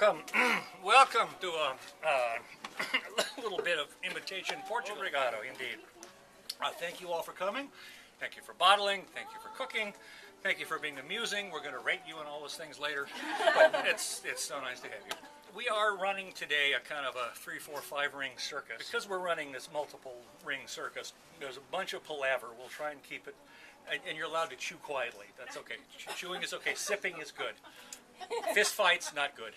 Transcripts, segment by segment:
welcome, welcome to a little bit of imitation Portugal. Obrigado, indeed. Thank you all for coming. Thank you for bottling. Thank you for cooking. Thank you for being amusing. We're going to rate you and all those things later, but it's so nice to have you. We are running today a kind of a 3, 4, 5 ring circus. Because we're running this multiple ring circus, there's a bunch of palaver. We'll try and keep it, and you're allowed to chew quietly. That's okay. Chewing is okay. Sipping is good. Fist fights, not good.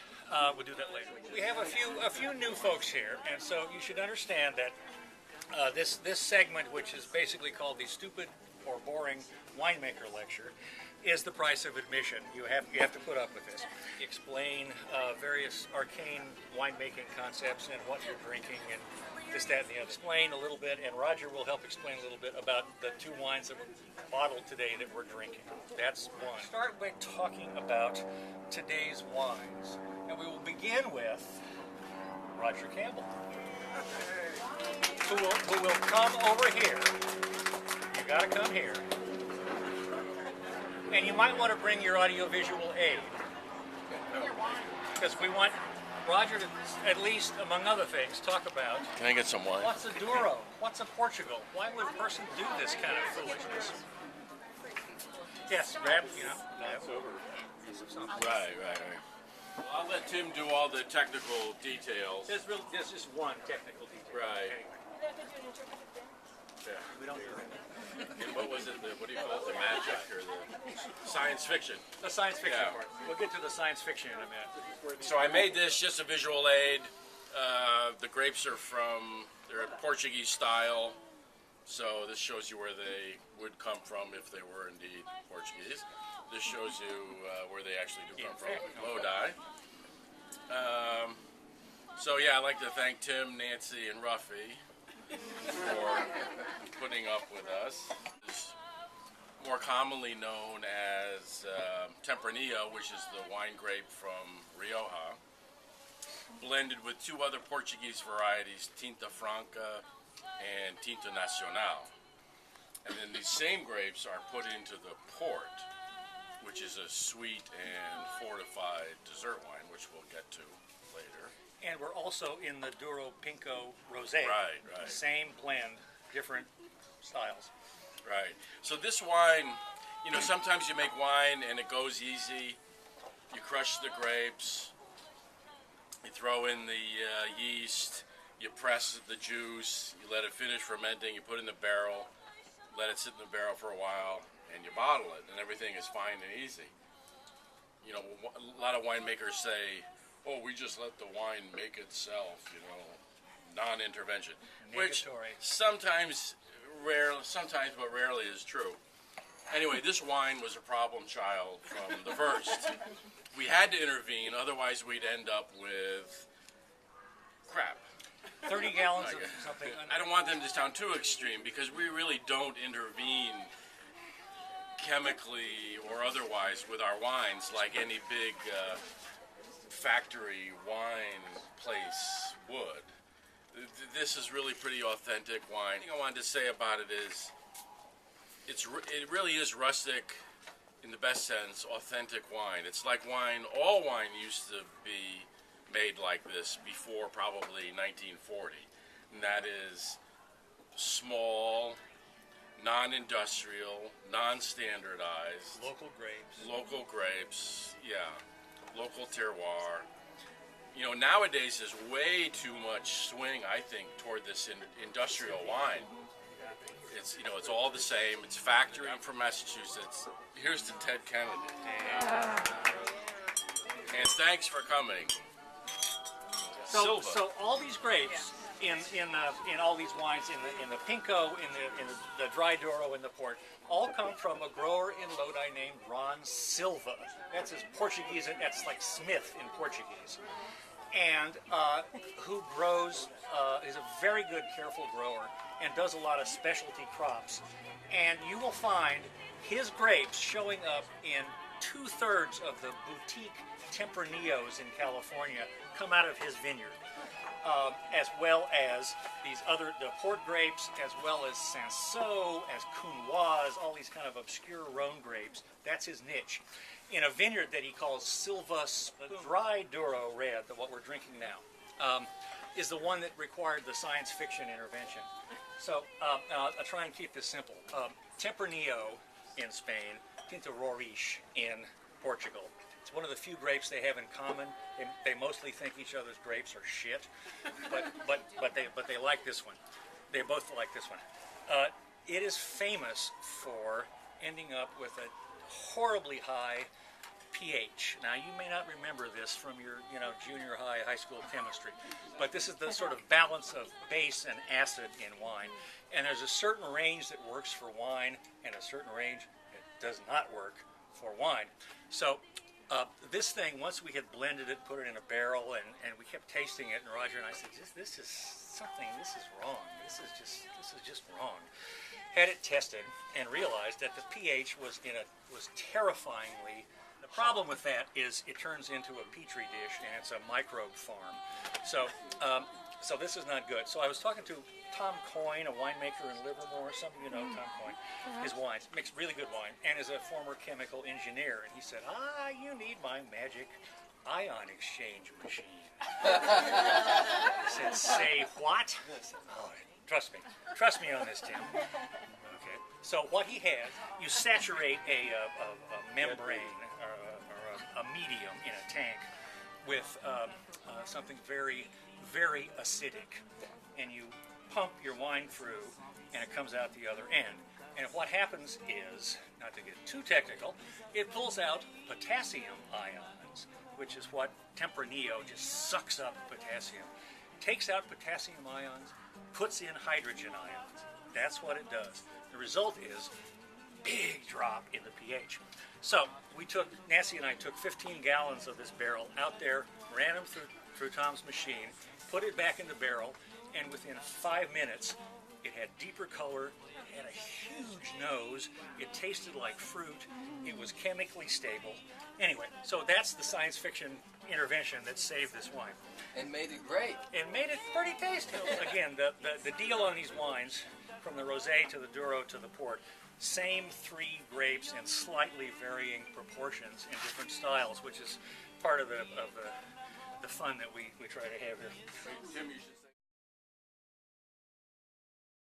We'll do that later. We have a few new folks here, and so you should understand that this segment, which is basically called the Stupid or Boring Winemaker Lecture, is the price of admission. You have to put up with this. Explain various arcane winemaking concepts and what you're drinking and this, that, and the other. Explain a little bit, and Roger will help explain a little bit about the 2 wines that were bottled today that we're drinking. That's one. Start by talking about today's wines, and we will begin with Roger Campbell, who will come over here. You got to come here. And you might want to bring your audiovisual aid, because we want Roger to, at least among other things, talk about... Can I get some wine? What's a Douro? What's a Portugal? Why would a person do this kind of foolishness? Yes, grab, you know. Right. Well, I'll let Tim do all the technical details. There's just one technical detail. Right. Okay. Yeah. We don't do that. And what was it? What do you call it? The magic or the science fiction? The science fiction Yeah. part. We'll get to the science fiction in a minute. So I made this just a visual aid. The grapes are they're Portuguese style. So this shows you where they would come from if they were indeed Portuguese. This shows you where they actually do come from, Lodi. So yeah, I'd like to thank Tim, Nancy, and Ruffy for putting up with us. It's more commonly known as Tempranillo, which is the wine grape from Rioja, blended with 2 other Portuguese varieties, Tinta Franca and Tinta Nacional. And then these same grapes are put into the port, which is a sweet and fortified dessert wine, which we'll get to later. And we're also in the Douro Pinco Rosé. Right. Same blend, different styles. Right. So this wine, you know, sometimes you make wine and it goes easy. You crush the grapes, you throw in the yeast, you press the juice, you let it finish fermenting, you put it in the barrel, let it sit in the barrel for a while, and you bottle it, and everything is fine and easy. You know, a lot of winemakers say, oh, we just let the wine make itself, you know, non-intervention. Which sometimes but rarely is true. Anyway, this wine was a problem child from the first. We had to intervene, otherwise we'd end up with crap. 30 gallons of something. I don't want them to sound too extreme, because we really don't intervene chemically or otherwise with our wines like any big factory wine place would. This is really pretty authentic wine. The thing I wanted to say about it is it really is rustic in the best sense, authentic wine. It's like wine, all wine used to be made like this before probably 1940. And that is small, non-industrial, non-standardized. Local grapes, yeah. Local terroir. You know, nowadays there's way too much swing, I think, toward this industrial wine. It's, you know, it's all the same. It's factory. I'm from Massachusetts. Here's to Ted Kennedy. And thanks for coming. So all these grapes in all these wines, in the Pinco, in the dry Douro, in the port, all come from a grower in Lodi named Ron Silva. That's his Portuguese. That's like Smith in Portuguese. And who grows, is a very good, careful grower, and does a lot of specialty crops. And you will find his grapes showing up in 2/3 of the boutique Tempranillos in California come out of his vineyard. as well as the port grapes, as well as Cinsault, as Counoise, all these kind of obscure Rhone grapes. That's his niche. In a vineyard that he calls Sylvas, the dry Douro red, what we're drinking now, is the one that required the science fiction intervention. So I'll try and keep this simple. Tempranillo in Spain, Tinta Roriz in Portugal. It's one of the few grapes they have in common. They mostly think each other's grapes are shit, but they like this one. They both like this one. It is famous for ending up with a horribly high pH. Now you may not remember this from your junior high school chemistry, but this is the sort of balance of base and acid in wine. And there's a certain range that works for wine and a certain range that does not work for wine. So this thing, once we had blended it, put it in a barrel, and we kept tasting it, and Roger and I said, this is wrong. This is just wrong. Had it tested and realized that the pH was terrifyingly. The problem with that is it turns into a petri dish, and it's a microbe farm. So this is not good. So I was talking to Tom Coyne, a winemaker in Livermore. Some of you know Tom Coyne. His wines, makes really good wine, and is a former chemical engineer. And he said, you need my magic ion exchange machine. I said, say what? I said, oh, trust me on this, Tim. Okay. So what he has, you saturate a membrane or a medium in a tank with something very, very acidic, and you pump your wine through, and it comes out the other end. And what happens is, not to get too technical, it pulls out potassium ions, which is what Tempranillo just sucks up potassium. Takes out potassium ions, puts in hydrogen ions. That's what it does. The result is big drop in the pH. So Nancy and I took 15 gallons of this barrel out there, ran them through Tom's machine, put it back in the barrel, and within 5 minutes, it had deeper color, it had a huge nose, it tasted like fruit, it was chemically stable. Anyway, so that's the science fiction intervention that saved this wine. And made it great. And made it pretty tasty. Again, the deal on these wines, from the rosé to the Douro to the port, same 3 grapes in slightly varying proportions in different styles, which is part of the fun that we try to have here. Tim, you should